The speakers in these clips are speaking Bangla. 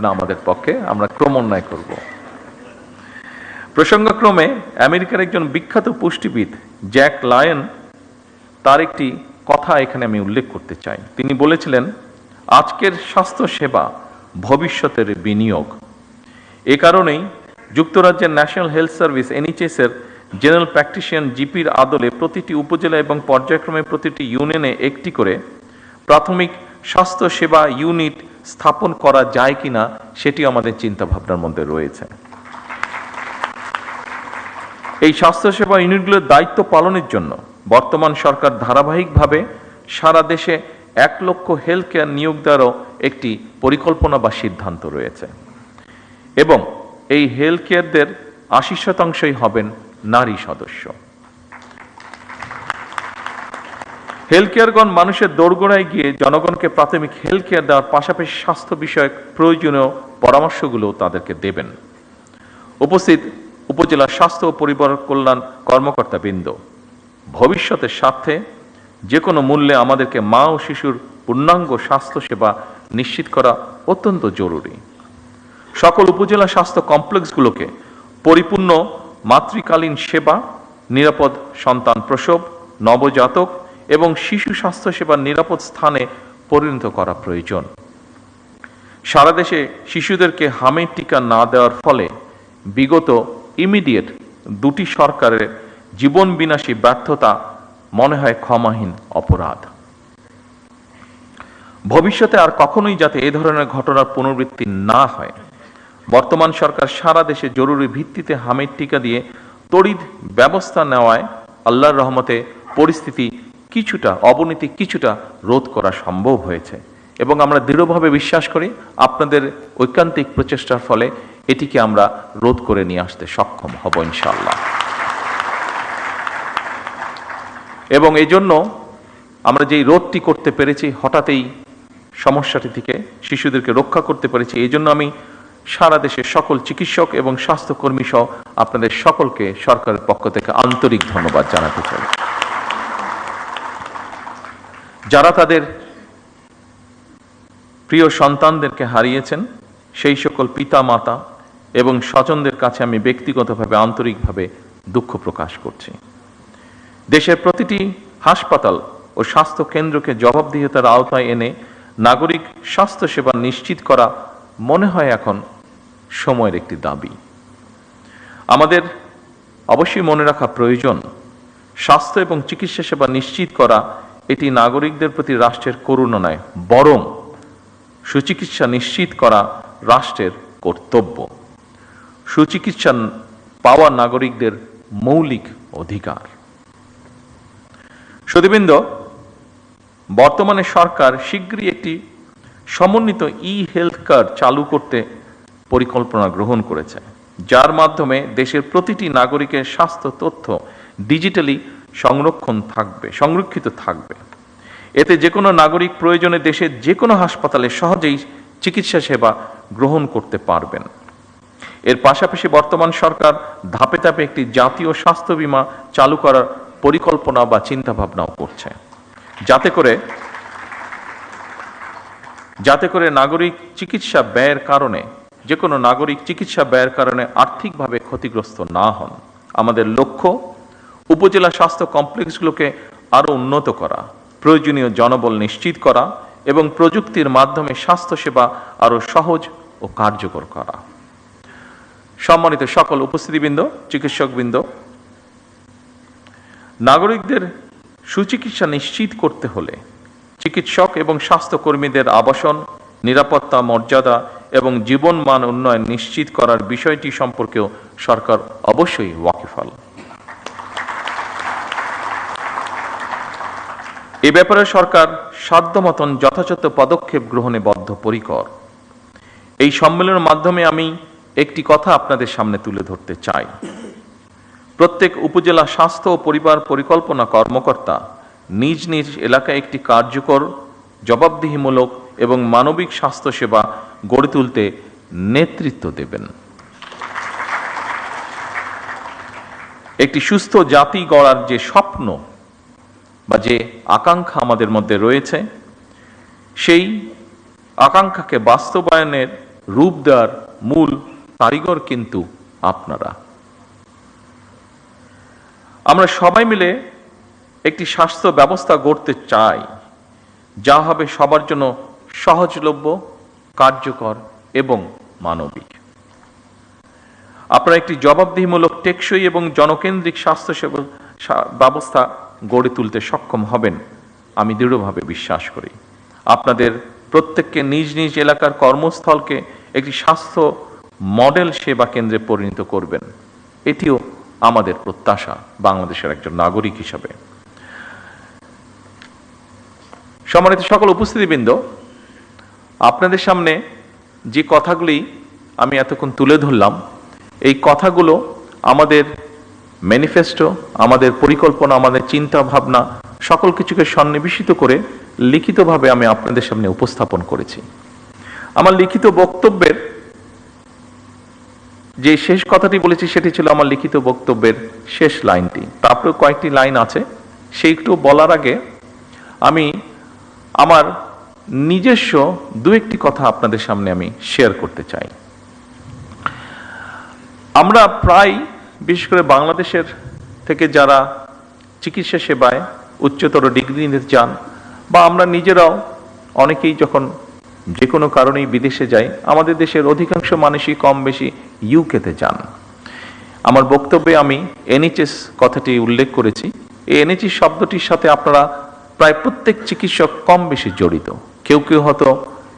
না আমাদের পক্ষে, আমরা ক্রমোন্নয় করব। প্রসঙ্গক্রমে আমেরিকার একজন বিখ্যাত পুষ্টিবিদ জ্যাক লায়ন, তার একটি কথা এখানে আমি উল্লেখ করতে চাই। তিনি বলেছিলেন, আজকের স্বাস্থ্য সেবা ভবিষ্যতের বিনিয়োগ। এ কারণেই যুক্তরাজ্যের ন্যাশনাল হেলথ সার্ভিস NHS এর জেনারেল প্র্যাকটিশিয়ান জিপির আদলে প্রতিটি উপজেলা এবং পর্যায়ক্রমে প্রতিটি ইউনিয়নে একটি করে প্রাথমিক স্বাস্থ্য সেবা ইউনিট স্থাপন করা যায় কিনা সেটি আমাদের চিন্তাভাবনার মধ্যে রয়েছে। এই স্বাস্থ্যসেবা ইউনিটগুলোর দায়িত্ব পালনের জন্য বর্তমান সরকার ধারাবাহিকভাবে সারা দেশে 1 লক্ষ হেলথ কেয়ার নিয়োগ দেওয়ারও একটি পরিকল্পনা বা সিদ্ধান্ত রয়েছে এবং এই হেলথ কেয়ারদের 80% হবেন নারী সদস্য। হেলথ কেয়ারগণ মানুষের দোরগোড়ায় গিয়ে জনগণকে প্রাথমিক হেলথ কেয়ার দেওয়ার পাশাপাশি স্বাস্থ্য বিষয়ক প্রয়োজনীয় পরামর্শগুলো তাদেরকে দেবেন। উপস্থিত উপজেলা স্বাস্থ্য ও পরিবার কল্যাণ কর্মকর্তা বৃন্দ, ভবিষ্যতের স্বার্থে যে কোনো মূল্যে আমাদেরকে মা ও শিশুর পূর্ণাঙ্গ স্বাস্থ্য সেবা নিশ্চিত করা অত্যন্ত জরুরি। সকল উপজেলা স্বাস্থ্য কমপ্লেক্সগুলোকে পরিপূর্ণ মাতৃকালীন সেবা, নিরাপদ সন্তান প্রসব, নবজাতক এবং শিশু স্বাস্থ্য সেবার নিরাপদ স্থানে পরিণত করা প্রয়োজন। সারা দেশে শিশুদেরকে হামের টিকা না দেওয়ার ফলে বিগত ইমিডিয়েট 2টি সরকারের জীবন বিনাশী ব্যর্থতা মনে হয় ক্ষমাহীন অপরাধ। ভবিষ্যতে আর কখনোই যাতে এ ধরনের ঘটনার পুনরাবৃত্তি না হয়, বর্তমান সরকার সারা দেশে জরুরি ভিত্তিতে হামের টিকা দিয়ে তড়িৎ ব্যবস্থা নেওয়ায় আল্লাহর রহমতে পরিস্থিতি অবনতি কিছুটা রোধ করা সম্ভব হয়েছে এবং আমরা দৃঢ়ভাবে বিশ্বাস করি আপনাদের ঐকান্তিক প্রচেষ্টার ফলে এটিকে আমরা রোধ করে নিয়ে আসতে সক্ষম হব ইনশাআল্লাহ। এবং এই জন্য আমরা যেই রোধটি করতে পেরেছি, হঠাৎই সমস্যাটি থেকে শিশুদেরকে রক্ষা করতে পেরেছি, এই জন্য আমি সারা দেশের সকল চিকিৎসক এবং স্বাস্থ্যকর্মী সহ আপনাদের সকলকে সরকারের পক্ষ থেকে আন্তরিক ধন্যবাদ জানাতে চাই। যারা তাদের প্রিয় সন্তানদেরকে হারিয়েছেন, সেই সকল পিতা মাতা এবং স্বজনদের কাছে আমি ব্যক্তিগতভাবে আন্তরিকভাবে দুঃখ প্রকাশ করছি। দেশের প্রতিটি হাসপাতাল ও স্বাস্থ্য কেন্দ্রকে জবাবদিহিতার আওতায় এনে নাগরিক স্বাস্থ্য সেবা নিশ্চিত করা মনে হয় এখন সময়ের একটি দাবি। আমাদের অবশ্যই মনে রাখা প্রয়োজন, স্বাস্থ্য এবং চিকিৎসা সেবা নিশ্চিত করা এটি নাগরিকদের প্রতি রাষ্ট্রের করুণা নয়, বরং সুচিকিৎসা নিশ্চিত করা রাষ্ট্রের কর্তব্য। সুচিকিৎসা পাওয়া নাগরিকদের মৌলিক অধিকার। সুধীবৃন্দ, বর্তমানে সরকার শীঘ্রই একটি সমন্বিত হেলথ কার্ড চালু করতে পরিকল্পনা গ্রহণ করেছে, যার মাধ্যমে দেশের প্রতিটি নাগরিকের স্বাস্থ্য তথ্য ডিজিটালি সংরক্ষিত থাকবে। এতে যে কোনো নাগরিক প্রয়োজনে দেশের যে কোনো হাসপাতালে সহজেই চিকিৎসা সেবা গ্রহণ করতে পারবেন। এর পাশাপাশি বর্তমান সরকার ধাপে ধাপে একটি জাতীয় স্বাস্থ্য বীমা চালু করার পরিকল্পনা বা চিন্তা ভাবনাও করছে, যাতে করে নাগরিক চিকিৎসা ব্যয়ের কারণে যে কোনো নাগরিক চিকিৎসা ব্যয়ের কারণে আর্থিকভাবে ক্ষতিগ্রস্ত না হন। আমাদের লক্ষ্য উপজেলা স্বাস্থ্য কমপ্লেক্সগুলোকে আরো উন্নত করা, প্রয়োজনীয় জনবল নিশ্চিত করা এবং প্রযুক্তির মাধ্যমে স্বাস্থ্যসেবা আরো সহজ ও কার্যকর করা। সম্মানিত সকল উপস্থিতিবৃন্দ, চিকিৎসকবৃন্দ, নাগরিকদের সুচিকিৎসা নিশ্চিত করতে হলে চিকিৎসক এবং স্বাস্থ্যকর্মীদের আবাসন, নিরাপত্তা, মর্যাদা এবং জীবন মান উন্নয়ন নিশ্চিত করার বিষয়টি সম্পর্কেও সরকার অবশ্যই ওয়াকিবহাল। এ ব্যাপারে সরকার সাধ্যমতন যথাযথ পদক্ষেপ গ্রহণে বদ্ধপরিকর। এই সম্মেলনের মাধ্যমে আমি একটি কথা আপনাদের সামনে তুলে ধরতে চাই। প্রত্যেক উপজেলা স্বাস্থ্য ও পরিবার পরিকল্পনা কর্মকর্তা নিজ নিজ এলাকায় একটি কার্যকর, জবাবদিহিমূলক এবং মানবিক স্বাস্থ্য সেবা গড়ে তুলতে নেতৃত্ব দেবেন। একটি সুস্থ জাতি গড়ার যে স্বপ্ন বা যে আকাঙ্ক্ষা আমাদের মধ্যে রয়েছে, সেই আকাঙ্ক্ষাকে বাস্তবায়নের রূপ দেওয়ার মূল কারিগর কিন্তু আপনারা। আমরা সবাই মিলে একটি স্বাস্থ্য ব্যবস্থা গড়তে চাই, যা হবে সবার জন্য সহজলভ্য, কার্যকর এবং মানবিক। আপনারা একটি জবাবদিহিমূলক, টেকসই এবং জনকেন্দ্রিক স্বাস্থ্যসেবা ব্যবস্থা গড়ে তুলতে সক্ষম হবেন, আমি দৃঢ়ভাবে বিশ্বাস করি। আপনাদের প্রত্যেককে নিজ নিজ এলাকার কর্মস্থলকে একটি স্বাস্থ্য মডেল সেবা কেন্দ্রে পরিণত করবেন, এটিও আমাদের প্রত্যাশা বাংলাদেশের একজন নাগরিক হিসাবে। সম্মানিত সকল উপস্থিতিবৃন্দ, আপনাদের সামনে যে কথাগুলি আমি এতক্ষণ তুলে ধরলাম, এই কথাগুলো আমাদের ম্যানিফেস্টো, আমাদের পরিকল্পনা, আমাদের চিন্তা ভাবনা সকল কিছুকে সন্নিবেশিত করে লিখিতভাবে আমি আপনাদের সামনে উপস্থাপন করেছি। আমার লিখিত বক্তব্যের যে শেষ কথাটি বলেছি সেটি ছিল আমার লিখিত বক্তব্যের শেষ লাইনটি। তারপরে কয়েকটি লাইন আছে, সেইটু বলার আগে আমি আমার নিজস্ব দু একটি কথা আপনাদের সামনে আমি শেয়ার করতে চাই। আমরা প্রায়, বিশেষ করে বাংলাদেশের থেকে যারা চিকিৎসা সেবায় উচ্চতর ডিগ্রি নিতে চান, বা আমরা নিজেরাও অনেকেই যখন যে কোনো কারণেই বিদেশে যাই, আমাদের দেশের অধিকাংশ মানুষই কম বেশি ইউকেতে যান। আমার বক্তব্যে আমি এনএইচএস কথাটি উল্লেখ করেছি। এই এনএইচএস শব্দটির সাথে আপনারা প্রায় প্রত্যেক চিকিৎসক কম বেশি জড়িত। কেউ কেউ হয়তো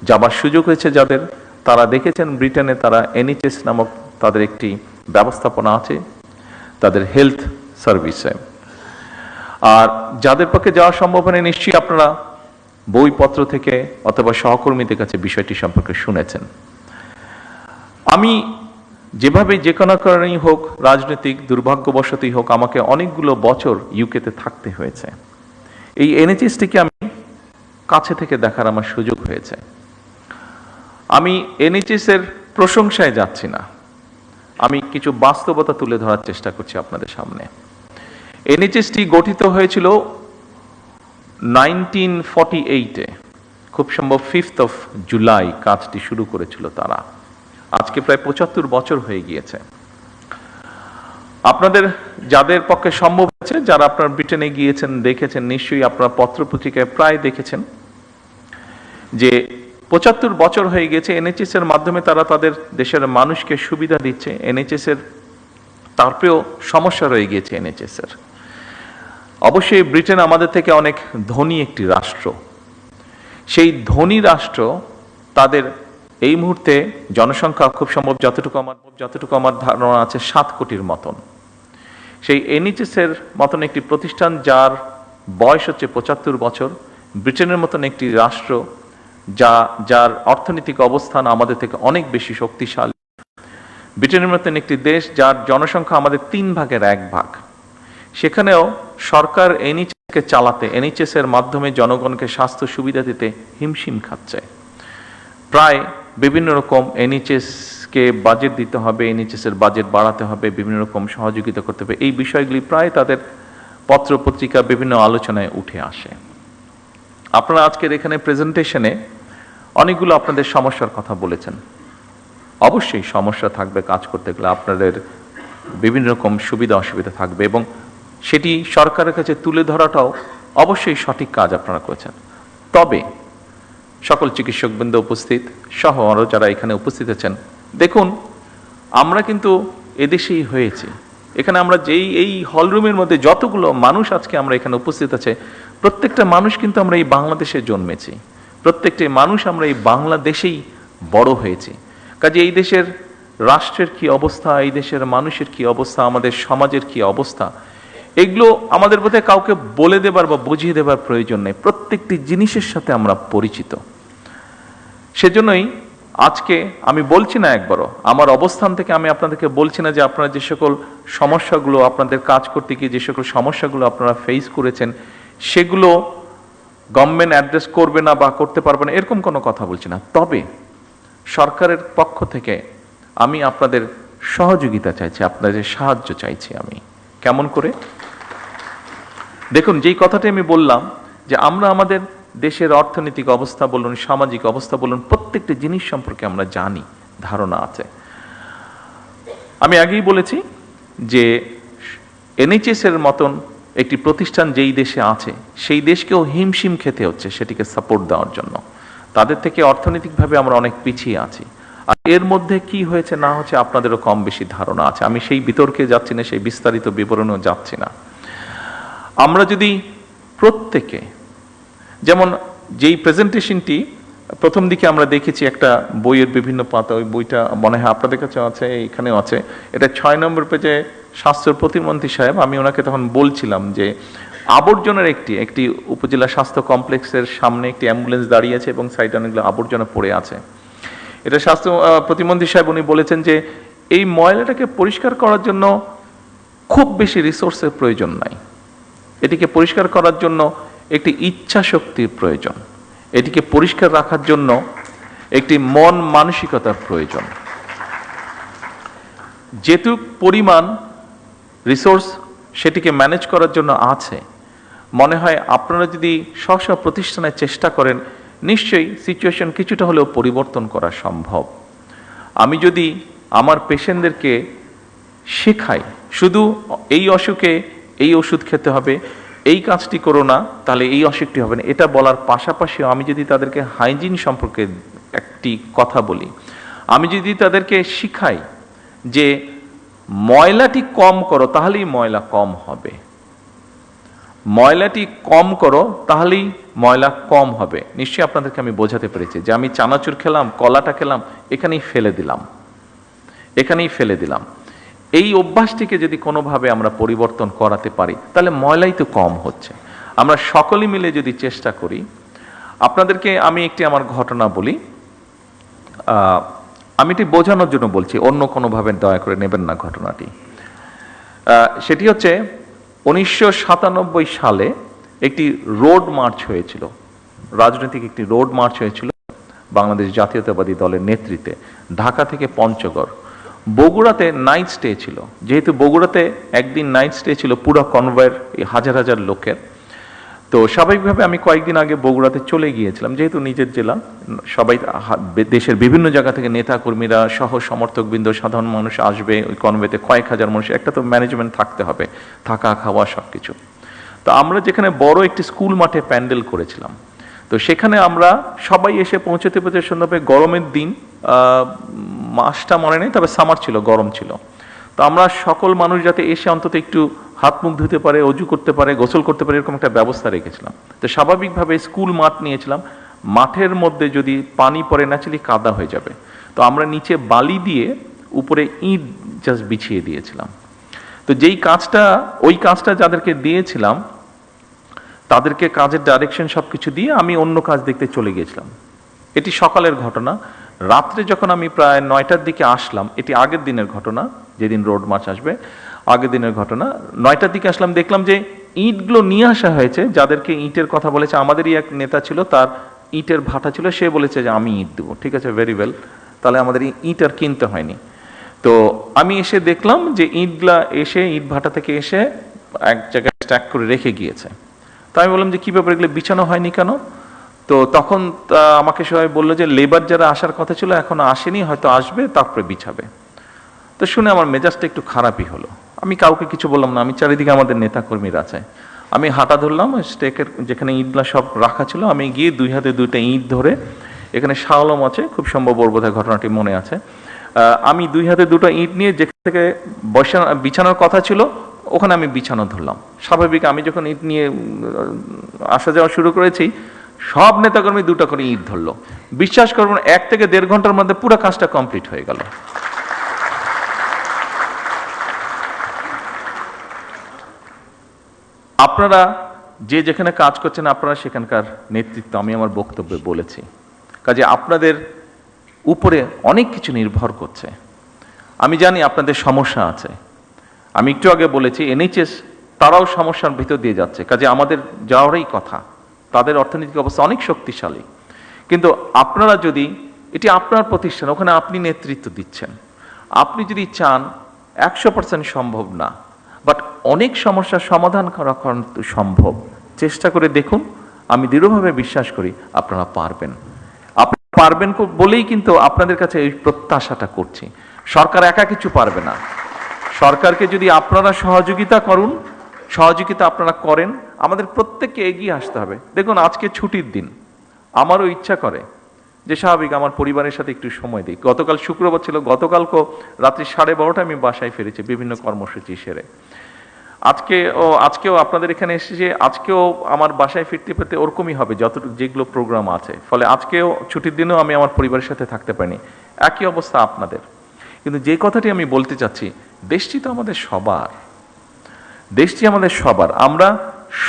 যাবার সুযোগ হয়েছে যাদের, তারা দেখেছেন ব্রিটেনে তারা এনএইচএস নামক তাদের একটি ব্যবস্থাপনা আছে তাদের হেলথ সার্ভিসে। আর যাদের পক্ষে যাওয়া সম্ভব হয়নি, নিশ্চয়ই আপনারা বইপত্র থেকে অথবা সহকর্মীদের কাছে বিষয়টি সম্পর্কে শুনেছেন। আমি যেভাবে যে কোনো কারণেই হোক, রাজনৈতিক দুর্ভাগ্যবশতই হোক, আমাকে অনেকগুলো বছর ইউকেতে থাকতে হয়েছে। এই এনএইচএসটিকে আমি কাছে থেকে দেখার আমার সুযোগ হয়েছে। আমি এনএইচএস এর প্রশংসায় যাচ্ছি না, আমি কিছু বাস্তবতা তুলে ধরার চেষ্টা করছি আপনাদের সামনে। এনএইচএসটি গঠিত হয়েছিল 1948-এ, খুব সম্ভব 5 জুলাই কাজটি শুরু করেছিল তারা। আজকে প্রায় 75 বছর হয়ে গিয়েছে। আপনাদের যাদের পক্ষে সম্ভব হয়েছে, যারা আপনারা ব্রিটেনে গিয়েছেন, দেখেছেন, নিশ্চয়ই আপনারা পত্রপত্রিকায় প্রায় দেখেছেন যে 75 বছর হয়ে গেছে এনএইচএস এর মাধ্যমে তারা তাদের দেশের মানুষকে সুবিধা দিচ্ছে। এনএইচএস এর তারপরেও সমস্যা রয়ে গিয়েছে এনএইচএস এর। অবশ্যই ব্রিটেন আমাদের থেকে অনেক ধনী একটি রাষ্ট্র। সেই ধনী রাষ্ট্র, তাদের এই মুহূর্তে জনসংখ্যা খুব সম্ভব যতটুকু আমার ধারণা আছে 7 কোটির মতন। সেই এনএইচএস এর মতন একটি প্রতিষ্ঠান যার বয়স হচ্ছে 75 বছর, ব্রিটেনের মতন একটি রাষ্ট্র যার অর্থনৈতিক অবস্থান আমাদের থেকে অনেক বেশি শক্তিশালী, ব্রিটেনের মতন একটি দেশ যার জনসংখ্যা আমাদের 3 ভাগের 1 ভাগ, সেখানেও সরকার এনএইচএসকে চালাতে, এনএইচএস এর মাধ্যমে জনগণকে স্বাস্থ্য সুবিধা দিতে হিমশিম খাচ্ছে। প্রায় বিভিন্ন রকম এনএইচএসকে বাজেট দিতে হবে, এনএইচএস এর বাজেট বাড়াতে হবে, বিভিন্ন রকম সহযোগিতা করতে হবে, এই বিষয়গুলি প্রায় তাদের পত্র পত্রিকা বিভিন্ন আলোচনায় উঠে আসে। আপনারা আজকের এখানে প্রেজেন্টেশনে অনেকগুলো আপনাদের সমস্যার কথা বলেছেন। অবশ্যই সমস্যা থাকবে, কাজ করতে গেলে আপনাদের বিভিন্ন রকম সুবিধা অসুবিধা থাকবে, এবং সেটি সরকারের কাছে তুলে ধরাটাও অবশ্যই সঠিক কাজ আপনারা করেছেন। তবে সকল চিকিৎসকবৃন্দ উপস্থিত সহ আরও যারা এখানে উপস্থিত আছেন, দেখুন আমরা কিন্তু এদেশেই হয়েছি। এখানে আমরা এই হলরুমের মধ্যে যতগুলো মানুষ আজকে আমরা এখানে উপস্থিত আছে, প্রত্যেকটা মানুষ কিন্তু আমরা এই বাংলাদেশে জন্মেছি, প্রত্যেকটা মানুষ আমরা এই বাংলাদেশেই বড় হয়েছি। কাজে এই দেশের রাষ্ট্রের কি অবস্থা, এই দেশের মানুষের কি অবস্থা, আমাদের সমাজের কি অবস্থা, এগুলো আমাদের বোধহয় কাউকে বলে দেবার বা বুঝিয়ে দেবার প্রয়োজন নেই। প্রত্যেকটি জিনিসের সাথে আমরা পরিচিত। সেজন্যই আজকে আমি বলছি না একবারও, আমার অবস্থান থেকে আমি আপনাদেরকে বলছি না যে আপনারা যে সকল সমস্যাগুলো, আপনাদের কাজ করতে গিয়ে যে সকল সমস্যাগুলো আপনারা ফেস করেছেন, সেগুলো গভর্নমেন্ট অ্যাড্রেস করবে না বা করতে পারবে না, এরকম কোনো কথা বলছি না। তবে সরকারের পক্ষ থেকে আমি আপনাদের সহযোগিতা চাইছি, আপনাদের সাহায্য চাইছি। আমি কেমন করে? দেখুন, যেই কথাটি আমি বললাম যে আমরা আমাদের দেশের অর্থনৈতিক অবস্থা বলুন, সামাজিক অবস্থা বলুন, প্রত্যেকটি জিনিস সম্পর্কে আমরা জানি, ধারণা আছে। আমি আগেই বলেছি যে এনএইচএস এর মতন একটি প্রতিষ্ঠান যেই দেশে আছে সেই দেশকেও হিমশিম খেতে হচ্ছে সেটিকে সাপোর্ট দেওয়ার জন্য। তাদের থেকে অর্থনৈতিকভাবে আমরা অনেক পিছিয়ে আছি। আর এর মধ্যে কি হয়েছে না হচ্ছে আপনাদেরও কম বেশি ধারণা আছে। আমি সেই বিতর্কে যাচ্ছি না, সেই বিস্তারিত বিবরণেও যাচ্ছি না। আমরা যদি প্রত্যেকে, যেমন যেই প্রেজেন্টেশনটি প্রথম দিকে আমরা দেখেছি একটা বইয়ের বিভিন্ন পাতা, ওই বইটা মনে হয় আপনাদের কাছে আছে, এখানেও আছে, এটা 6 নম্বর পেজে স্বাস্থ্য প্রতিমন্ত্রী সাহেব, আমি ওনাকে তখন বলছিলাম যে আবর্জনার একটি উপজেলা স্বাস্থ্য কমপ্লেক্সের সামনে একটি অ্যাম্বুলেন্স দাঁড়িয়ে আছে এবং সাইডে অনেকগুলো আবর্জনা পড়ে আছে। এটা স্বাস্থ্য প্রতিমন্ত্রী সাহেব উনি বলেছেন যে এই ময়লাটাকে পরিষ্কার করার জন্য খুব বেশি রিসোর্সের প্রয়োজন নাই, এটিকে পরিষ্কার করার জন্য একটি ইচ্ছা শক্তির প্রয়োজন, এটিকে পরিষ্কার রাখার জন্য একটি মন মানসিকতার প্রয়োজন। যেটুক পরিমাণ রিসোর্স সেটিকে ম্যানেজ করার জন্য আছে, মনে হয় আপনারা যদি স্ব প্রতিষ্ঠানের চেষ্টা করেন নিশ্চয়ই সিচুয়েশন কিছুটা হলেও পরিবর্তন করা সম্ভব। আমি যদি আমার পেশেন্টদেরকে শেখাই শুধু এই অসুখে এই ওষুধ খেতে হবে, এই কাজটি করো না তাহলে এই অসুখটি হবে না, এটা বলার পাশাপাশিও আমি যদি তাদেরকে হাইজিন সম্পর্কে একটি কথা বলি, আমি যদি তাদেরকে শিখাই যে ময়লাটি কম করো তাহলেই ময়লা কম হবে, ময়লাটি কম করো তাহলেই ময়লা কম হবে, নিশ্চয়ই আপনাদেরকে আমি বোঝাতে পেরেছি যে আমি চানাচুর খেলাম, কলাটা খেলাম, এখানেই ফেলে দিলাম। এই অভ্যাসটিকে যদি কোনোভাবে আমরা পরিবর্তন করাতে পারি তাহলে ময়লাই তো কম হচ্ছে। আমরা সকলে মিলে যদি চেষ্টা করি, আপনাদেরকে আমি আমার ঘটনা বলি, আমি এটি বোঝানোর জন্য বলছি, অন্য কোনোভাবে দয়া করে নেবেন না ঘটনাটি। সেটি হচ্ছে 1997 সালে একটি রোড মার্চ হয়েছিল, রাজনৈতিক একটি রোড মার্চ হয়েছিল বাংলাদেশ জাতীয়তাবাদী দলের নেতৃত্বে, ঢাকা থেকে পঞ্চগড়। বগুড়াতে নাইট স্টে ছিল, যেহেতু বগুড়াতে একদিন নাইট স্টে ছিল পুরো কনভয়ের হাজার হাজার লোকের, তো স্বাভাবিকভাবে আমি কয়েকদিন আগে বগুড়াতে চলে গিয়েছিলাম, যেহেতু নিজের জেলা, সবাই দেশের বিভিন্ন জায়গা থেকে নেতা কর্মীরা সহ সমর্থকবৃন্দ সাধারণ মানুষ আসবে ওই কনভয়েতে, কয়েক হাজার মানুষ, একটা তো ম্যানেজমেন্ট থাকতে হবে, থাকা খাওয়া সবকিছু। তো আমরা যেখানে বড় একটি স্কুল মাঠে প্যান্ডেল করেছিলাম, তো সেখানে আমরা সবাই এসে পৌঁছতে সুন্দরভাবে, গরমের দিন, মাসটা মনে নেই, তবে সামার ছিল, গরম ছিল। তো আমরা সকল মানুষ যাতে এসে অন্তত একটু হাত মুখ ধুতে পারে, অজু করতে পারে, গোসল করতে পারে, এরকম একটা ব্যবস্থা রেখেছিলাম। তো স্বাভাবিকভাবে স্কুল মাঠ নিয়েছিলাম, মাঠের মধ্যে যদি পানি পড়ে ন্যাচারালি কাদা হয়ে যাবে, তো আমরা নিচে বালি দিয়ে উপরে ইট জাস্ট বিছিয়ে দিয়েছিলাম। তো ওই কাজটা যাদেরকে দিয়েছিলাম তাদেরকে কাজের ডাইরেকশন সবকিছু দিয়ে আমি অন্য কাজ দেখতে চলে গিয়েছিলাম। এটি সকালের ঘটনা। রাত্রে যখন আমি প্রায় 9টার দিকে আসলাম, এটি আগের দিনের ঘটনা, যেদিন রোড মার্চ আসবে আগের দিনের ঘটনা, 9টার দিকে আসলাম, দেখলাম যে ইটগুলো নিয়ে আসা হয়েছে। যাদেরকে ইটের কথা বলেছে, আমাদেরই এক নেতা ছিল, তার ইটের ভাটা ছিল, সে বলেছে যে আমি ইট দেবো। ঠিক আছে, ভেরি ওয়েল, তাহলে আমাদের ইট আর কিনতে হয়নি। তো আমি এসে দেখলাম যে ইটগুলা এসে ইট ভাটা থেকে এসে এক জায়গায় স্ট্যাক করে রেখে গিয়েছে। তো আমি বললাম যে কি ব্যাপার, এগুলো বিছানো হয়নি কেন? তো তখন আমাকে সবাই বললো যে লেবার যারা আসার কথা ছিল এখনো আসেনি, হয়তো আসবে তারপরে বিছাবে। তো শুনে আমার মেজাজটা একটু খারাপই হলো। আমি কাউকে কিছু বললাম না, আমি চারিদিকে আমাদের নেতা কর্মীরা আছে, আমি হাঁটা ধরলাম স্টেকের যেখানে ইটগুলা সব রাখা ছিল, আমি গিয়ে 2 হাতে 2টা ইট ধরে, এখানে শালম আছে, খুব সম্ভব বোধহয় ঘটনাটি মনে আছে, আমি 2 হাতে 2টা ইট নিয়ে যেখান থেকে বিছানোর কথা ছিল ওখানে আমি বিছানো ধরলাম। স্বাভাবিক আমি যখন ইট নিয়ে আসা যাওয়া শুরু করেছি, সব নেতাকর্মী 2টা করে ইট ধরলো। বিশ্বাস করবেন 1 থেকে 1.5 ঘন্টার মধ্যে পুরো কাজটা কমপ্লিট হয়ে গেল। আপনারা যে যেখানে কাজ করছেন, আপনারা সেখানকার নেতৃত্ব, আমি আমার বক্তব্যে বলেছি, কাজে আপনাদের উপরে অনেক কিছু নির্ভর করছে। আমি জানি আপনাদের সমস্যা আছে, আমি একটু আগে বলেছি এনএইচএস তারাও সমস্যার ভিতর দিয়ে যাচ্ছে, কাজে আমাদের যাওয়ারই কথা। তাদের অর্থনৈতিক অবস্থা অনেক শক্তিশালী, কিন্তু আপনারা যদি, এটি আপনার প্রতিষ্ঠান, ওখানে আপনি নেতৃত্ব দিচ্ছেন, আপনি যদি চান, 100% সম্ভব না, বাট অনেক সমস্যার সমাধান করা সম্ভব। চেষ্টা করে দেখুন, আমি দৃঢ়ভাবে বিশ্বাস করি আপনারা পারবেন। পারবেন বলেই কিন্তু আপনাদের কাছে এই প্রত্যাশাটা করছি। সরকার একা কিছু পারবে না। সরকারকে যদি আপনারা সহযোগিতা আপনারা করেন, আমাদের প্রত্যেককে এগিয়ে আসতে হবে। দেখুন, আজকে ছুটির দিন, আমারও ইচ্ছা করে যে স্বাভাবিক আমার পরিবারের সাথে একটু সময় দিই। গতকাল শুক্রবার ছিল, গতকালকেও রাত্রি 12:30 আমি বাসায় ফিরেছি বিভিন্ন কর্মসূচি সেরে। আজকেও আপনাদের এখানে এসেছে, আজকেও আমার বাসায় ফিরতে ফিরতে ওরকমই হবে যতটুকু যেগুলো প্রোগ্রাম আছে। ফলে আজকেও ছুটির দিনেও আমি আমার পরিবারের সাথে থাকতে পারিনি। একই অবস্থা আপনাদের। কিন্তু যে কথাটি আমি বলতে চাচ্ছি, দেশটি তো আমাদের সবার, দেশটি আমাদের সবার। আমরা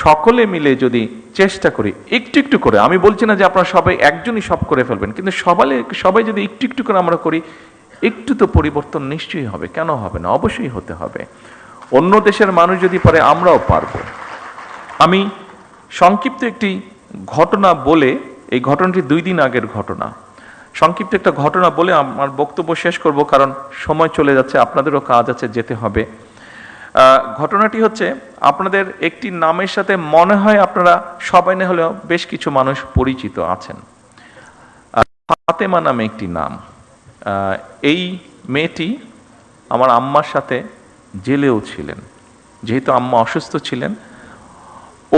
সকলে মিলে যদি চেষ্টা করি একটু একটু করে, আমি বলছি না যে আপনারা সবাই একজনই সব করে ফেলবেন, কিন্তু সবাই যদি একটু একটু করে আমরা করি, একটু তো পরিবর্তন নিশ্চয়ই হবে। কেন হবে না? অবশ্যই হতে হবে। অন্য দেশের মানুষ যদি পারে, আমরাও পারবো। আমি সংক্ষিপ্ত একটি ঘটনা বলে, এই ঘটনাটি 2 দিন আগের ঘটনা, সংক্ষিপ্ত একটা ঘটনা বলে আমার বক্তব্য শেষ করব, কারণ সময় চলে যাচ্ছে, আপনাদেরও কাজ আছে, যেতে হবে। ঘটনাটি হচ্ছে, আপনাদের একটি নামের সাথে মনে হয় আপনারা সবাই না হলেও বেশ কিছু মানুষ পরিচিত আছেন। ফাতেমা নামে একটি নাম। এই মেয়েটি আমার আম্মার সাথে জেলেও ছিলেন। যেহেতু আম্মা অসুস্থ ছিলেন,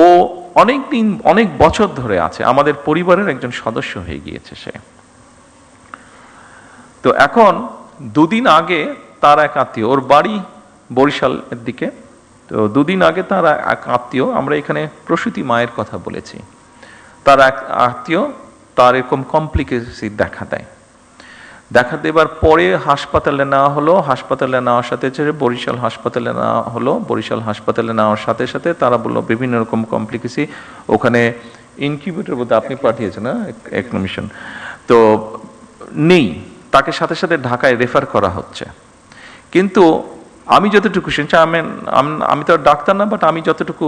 ও অনেক বছর ধরে আছে, আমাদের পরিবারের একজন সদস্য হয়ে গিয়েছে সে। তো এখন 2 দিন আগে তার এক আত্মীয়, ওর বাড়ি বরিশালের দিকে, তো 2 দিন আগে তার এক আত্মীয়, আমরা এখানে প্রসূতি মায়ের কথা বলেছি, তার এক আত্মীয় তার এরকম কমপ্লিকেসি দেখা দেবার পরে হাসপাতালে নেওয়া হলো। হাসপাতালে নেওয়ার সাথে বরিশাল হাসপাতালে নেওয়া হলো। বরিশাল হাসপাতালে নেওয়ার সাথে সাথে তারা বললো বিভিন্ন রকম কমপ্লিকেসি, ওখানে ইনকিউবেটর বোধহয় আপনি পাঠিয়েছেন না, একমিশন তো নেই, তাকে সাথে সাথে ঢাকায় রেফার করা হচ্ছে। কিন্তু আমি যতটুকু শুনছি, আমি তো ডাক্তার না, বাট আমি যতটুকু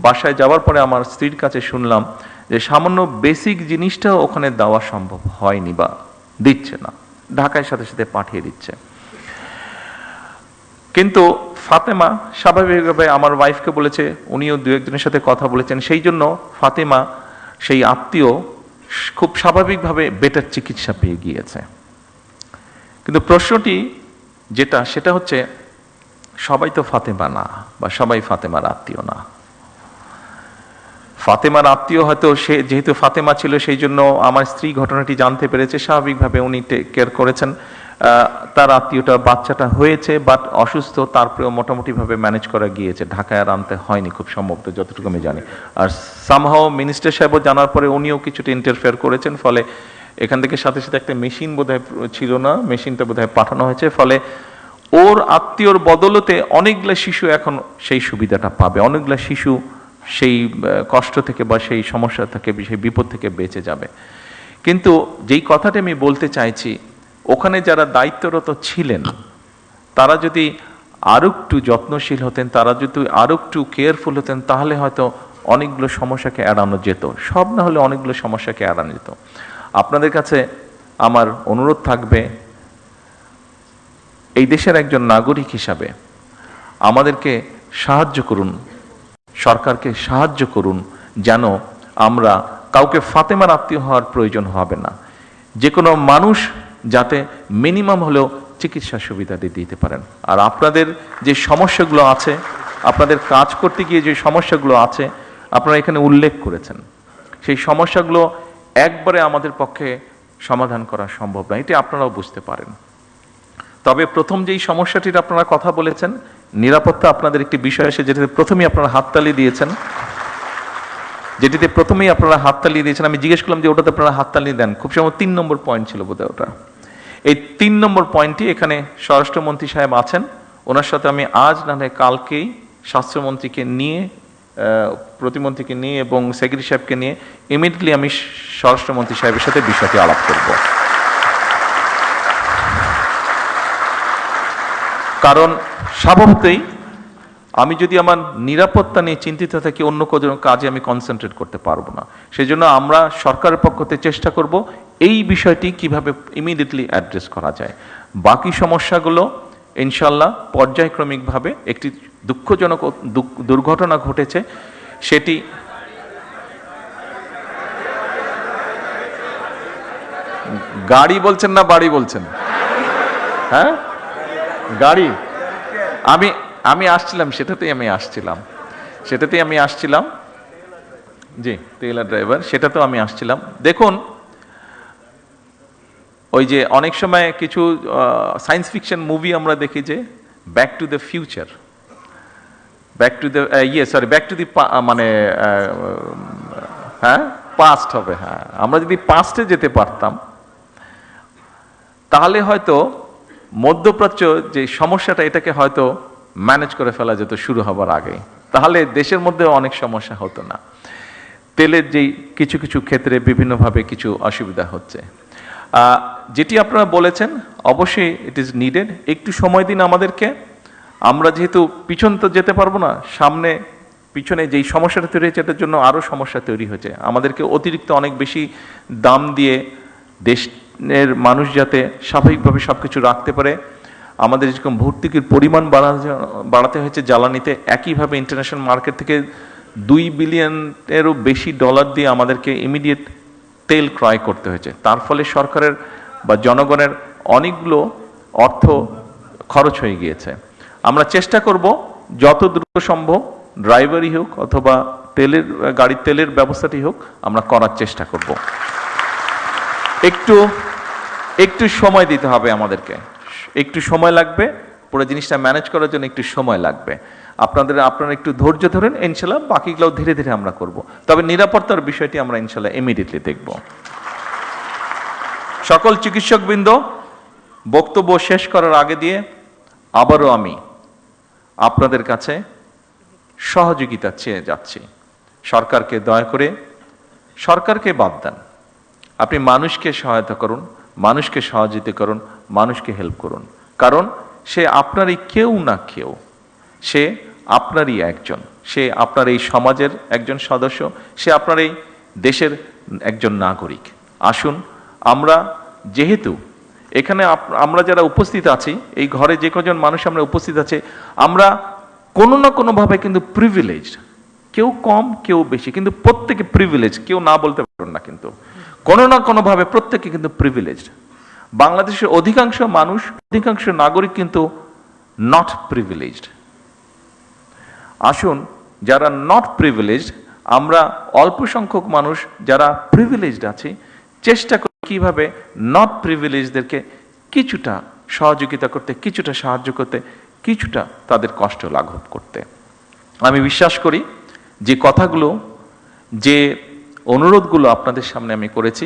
বাসায় যাওয়ার পরে আমার স্ত্রীর কাছে শুনলাম যে সামান্য বেসিক জিনিসটা ওখানে দেওয়া সম্ভব হয়নি বা দিচ্ছে না, ঢাকায় সাথে সাথে পাঠিয়ে দিচ্ছে। কিন্তু ফাতেমা স্বাভাবিকভাবে আমার ওয়াইফকে বলেছে, উনিও 2-1 দিনের সাথে কথা বলেছেন, সেই জন্য ফাতেমা সেই আত্মীয় খুব স্বাভাবিকভাবে বেটার চিকিৎসা পেয়ে গিয়েছে। কিন্তু প্রশ্নটি সেটা হচ্ছে, সবাই তো ফাতেমা না, বা সবাই ফাতেমার আত্মীয় না। ফাতেমার আত্মীয় হয়তো, সে যেহেতু ফাতেমা ছিল সেই জন্য আমার স্ত্রী ঘটনাটি জানতে পেরেছে, স্বাভাবিকভাবে উনি টেক কেয়ার করেছেন। তার আত্মীয়টা বাচ্চাটা হয়েছে, বাট অসুস্থ, তারপরেও মোটামুটিভাবে ম্যানেজ করা গিয়েছে, ঢাকায় আর আনতে হয়নি খুব সম্ভবত, যতটুকু আমি জানি। আর সামহাও মিনিস্টার সাহেবও জানার পরে উনিও কিছুটা ইন্টারফেয়ার করেছেন, ফলে এখান থেকে সাথে সাথে একটা মেশিন বোধহয় ছিল না, মেশিনটা বোধহয় পাঠানো হয়েছে। ফলে ওর আত্মীয়র বদলতে অনেকগুলো শিশু এখন সেই সুবিধাটা পাবে, অনেকগুলো শিশু সেই কষ্ট থেকে বা সেই সমস্যা থেকে, সেই বিপদ থেকে বেঁচে যাবে। কিন্তু যেই কথাটা আমি বলতে চাইছি, ওখানে যারা দায়িত্বরত ছিলেন তারা যদি আরো একটু যত্নশীল হতেন, তারা যদি আরো একটু কেয়ারফুল হতেন, তাহলে হয়তো অনেকগুলো সমস্যাকে এড়ানো যেত। সব না হলে অনেকগুলো সমস্যাকে এড়ানো যেত। আপনাদের কাছে আমার অনুরোধ থাকবে, এই দেশের একজন নাগরিক হিসাবে আমাদেরকে সাহায্য করুন, সরকারকে সাহায্য করুন, যেন আমরা কাউকে ফাতেমার আত্মীয় হওয়ার প্রয়োজন হবে না। যে কোনো মানুষ যাতে মিনিমাম হলেও চিকিৎসা সুবিধা দিতে পারেন। আর আপনাদের যে সমস্যাগুলো আছে, আপনাদের কাজ করতে গিয়ে যে সমস্যাগুলো আছে, আপনারা এখানে উল্লেখ করেছেন, সেই সমস্যাগুলো একবারে আমাদের পক্ষে সমাধান করা সম্ভব না, এটি আপনারাও বুঝতে পারেন। তবে প্রথম যেই সমস্যাটির আপনারা কথা বলেছেন, নিরাপত্তা আপনাদের একটি বিষয় আছে, যেটাতে প্রথমেই আপনারা হাততালি দিয়েছেন, আমি জিজ্ঞেস করলাম যে ওটাতে আপনারা হাততালি দেন, খুব সম্ভবত 3 নম্বর পয়েন্ট ছিল বোধহয় ওটা। এই 3 নম্বর পয়েন্টটি, এখানে স্বরাষ্ট্রমন্ত্রী সাহেব আছেন, ওনার সাথে আমি আজ না হয় কালকেই স্বাস্থ্যমন্ত্রীকে নিয়ে, প্রতিমন্ত্রীকে নিয়ে এবং সেক্রেটারি সাহেবকে নিয়ে ইমিডিয়েটলি আমি স্বরাষ্ট্রমন্ত্রী সাহেবের সাথে বিষয়টি আলাপ করব। কারণ স্বভাবতই আমি যদি আমার নিরাপত্তা নিয়ে চিন্তিত থাকি, অন্য কোনো কাজে আমি কনসেন্ট্রেট করতে পারবো না। সেই জন্য আমরা সরকারের পক্ষ থেকে চেষ্টা করব এই বিষয়টি কিভাবে ইমিডিয়েটলি অ্যাড্রেস করা যায়। বাকি সমস্যাগুলো ইনশাল্লাহ পর্যায়ক্রমিকভাবে, একটি দুঃখজনক দুর্ঘটনা ঘটেছে, সেটি গাড়ি বলছেন না বাড়ি বলছেন? হ্যাঁ, গাড়ি। আমি আসছিলাম, সেটাতেই আমি আসছিলাম। জি, টেইলার ড্রাইভার, সেটাতেও আমি আসছিলাম। দেখুন, ওই যে অনেক সময় কিছু সায়েন্স ফিকশন মুভি আমরা দেখি যে back to the future, back to the back to the মানে হ্যাঁ পাস্ট হবে। হ্যাঁ, আমরা যদি পাস্টে যেতে পারতাম তাহলে হয়তো মধ্যপ্রাচ্য যে সমস্যাটা, এটাকে হয়তো ম্যানেজ করে ফেলা যেত শুরু হবার আগে, তাহলে দেশের মধ্যে অনেক সমস্যা হতো না। তেলের যেই কিছু কিছু ক্ষেত্রে বিভিন্নভাবে কিছু অসুবিধা হচ্ছে, যেটি আপনারা বলেছেন, অবশ্যই ইট ইজ নিডেড। একটু সময় দিন আমাদেরকে। আমরা যেহেতু পিছন তো যেতে পারবো না, সামনে পিছনে যেই সমস্যাটা তৈরি হয়েছে এটার জন্য আরও সমস্যা তৈরি হয়েছে। আমাদেরকে অতিরিক্ত অনেক বেশি দাম দিয়ে দেশের মানুষ যাতে স্বাভাবিকভাবে সব কিছু রাখতে পারে, আমাদের যেরকম ভর্তুকির পরিমাণ বাড়াতে হয়েছে জ্বালানিতে, একইভাবে ইন্টারন্যাশনাল মার্কেট থেকে $2 বিলিয়নেরও বেশি ডলার দিয়ে আমাদেরকে ইমিডিয়েট তেল ক্রয় করতে হয়েছে। তার ফলে সরকারের বা জনগণের অনেকগুলো অর্থ খরচ হয়ে গিয়েছে। আমরা চেষ্টা করব যত দ্রুত সম্ভব, ড্রাইভারই হোক অথবা গাড়ির তেলের ব্যবস্থাটি হোক, আমরা করার চেষ্টা করব। একটু সময় দিতে হবে আমাদেরকে, একটু সময় লাগবে, পুরো জিনিসটা ম্যানেজ করার জন্য একটু সময় লাগবে। আপনারা একটু ধৈর্য ধরেন, ইনশাল্লাহ বাকিগুলো ধীরে ধীরে আমরা করব। তবে নিরাপত্তার বিষয়টি আমরা ইনশাল্লাহ ইমিডিয়েটলি দেখব। সকল চিকিৎসকবৃন্দ, বক্তব্য শেষ করার আগে দিয়ে আবারও আমি আপনাদের কাছে সহযোগিতা চেয়ে যাচ্ছি। সরকারকে দয়া করে, সরকারকে বাদ দেন, আপনি মানুষকে সহায়তা করুন, মানুষকে সহযোগিতা করুন, মানুষকে হেল্প করুন। কারণ সে আপনারই কেউ না কেউ, সে আপনারই একজন, সে আপনার এই সমাজের একজন সদস্য, সে আপনার এই দেশের একজন নাগরিক। আসুন, আমরা যেহেতু এখানে আমরা যারা উপস্থিত আছি, এই ঘরে যে কজন মানুষ আমরা উপস্থিত আছে, আমরা কোনো না কোনোভাবে কিন্তু প্রিভিলেজড, কেউ কম কেউ বেশি, কিন্তু প্রত্যেকে প্রিভিলেজ, কেউ না বলতে পারেন না, কিন্তু কোনো না কোনোভাবে প্রত্যেকে কিন্তু প্রিভিলেজড। বাংলাদেশের অধিকাংশ মানুষ, অধিকাংশ নাগরিক কিন্তু নট প্রিভিলেজড। আসুন, যারা নট প্রিভিলেজড, আমরা অল্প সংখ্যক মানুষ যারা প্রিভিলেজড আছি, চেষ্টা করি কিভাবে নট প্রিভিলেজদেরকে কিছুটা সহযোগিতা করতে, কিছুটা সাহায্য করতে, কিছুটা তাদের কষ্ট লাঘব করতে। আমি বিশ্বাস করি যে কথাগুলো, যে অনুরোধগুলো আপনাদের সামনে আমি করেছি,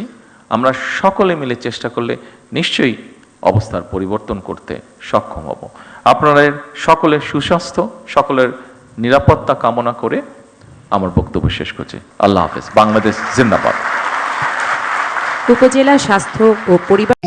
আমরা সকলে মিলে চেষ্টা করলে নিশ্চয়ই অবস্থার পরিবর্তন করতে সক্ষম হব। আপনাদের সকলের সুস্বাস্থ্য, সকলের নিরাপত্তা কামনা করে আমার বক্তব্য শেষ করছি। আল্লাহ হাফেজ। বাংলাদেশ জিন্দাবাদ। উপজেলা স্বাস্থ্য ও পরিবার